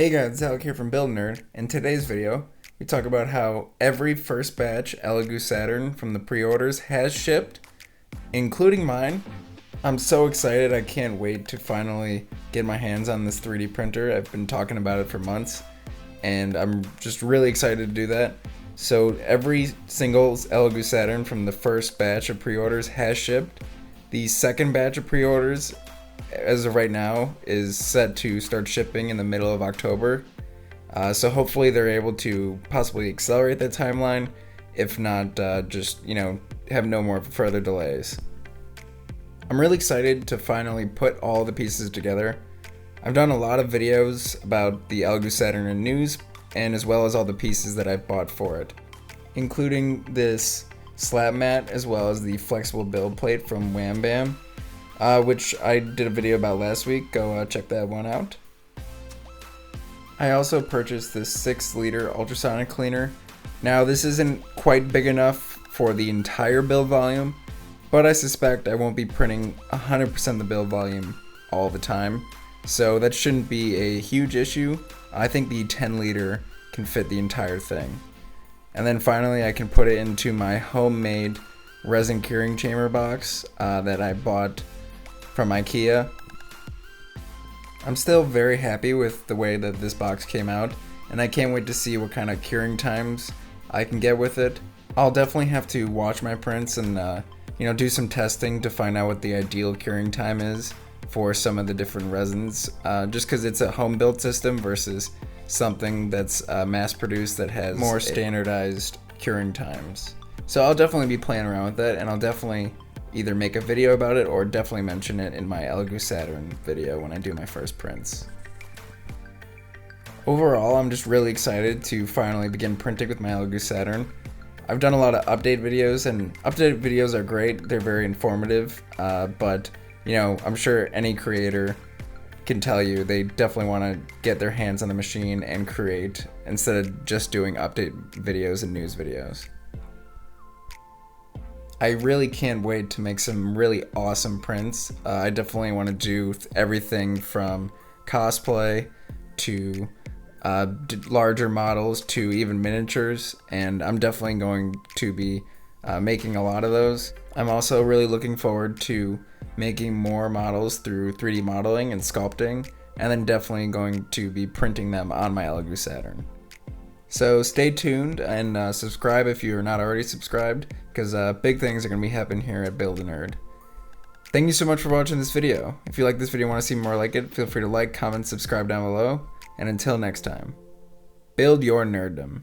Hey guys, it's Alec here from Build Nerd. In today's video, we talk about how every first batch Elegoo Saturn from the pre-orders has shipped, including mine. I'm so excited, I can't wait to finally get my hands on this 3D printer. I've been talking about it for months, and I'm just really excited to do that. So every single Elegoo Saturn from the first batch of pre-orders has shipped. The second batch of pre-orders, as of right now, is set to start shipping in the middle of October. So hopefully they're able to possibly accelerate that timeline, if not just, have no more further delays. I'm really excited to finally put all the pieces together. I've done a lot of videos about the Elegoo Saturn in news, and as well as all the pieces that I've bought for it, including this slab mat as well as the flexible build plate from Wham Bam. Which I did a video about last week. Go check that one out. I also purchased this 6-liter ultrasonic cleaner. Now this isn't quite big enough for the entire build volume, but I suspect I won't be printing 100% of the build volume all the time, so that shouldn't be a huge issue. I think the 10-liter can fit the entire thing. And then finally I can put it into my homemade resin curing chamber box that I bought from IKEA. I'm still very happy with the way that this box came out, and I can't wait to see what kind of curing times I can get with it. I'll definitely have to watch my prints and do some testing to find out what the ideal curing time is for some of the different resins, just because it's a home built system versus something that's mass produced that has more standardized curing times. So I'll definitely be playing around with that, and I'll definitely either make a video about it or definitely mention it in my Elegoo Saturn video when I do my first prints. Overall, I'm just really excited to finally begin printing with my Elegoo Saturn. I've done a lot of update videos, and update videos are great. They're very informative, but I'm sure any creator can tell you they definitely want to get their hands on the machine and create instead of just doing update videos and news videos. I really can't wait to make some really awesome prints. I definitely want to do everything from cosplay to larger models to even miniatures, and I'm definitely going to be making a lot of those. I'm also really looking forward to making more models through 3D modeling and sculpting, and then definitely going to be printing them on my Elegoo Saturn. So stay tuned and subscribe if you're not already subscribed, because big things are going to be happening here at Build a Nerd. Thank you so much for watching this video. If you like this video and want to see more like it, feel free to like, comment, subscribe down below. And until next time, build your nerddom.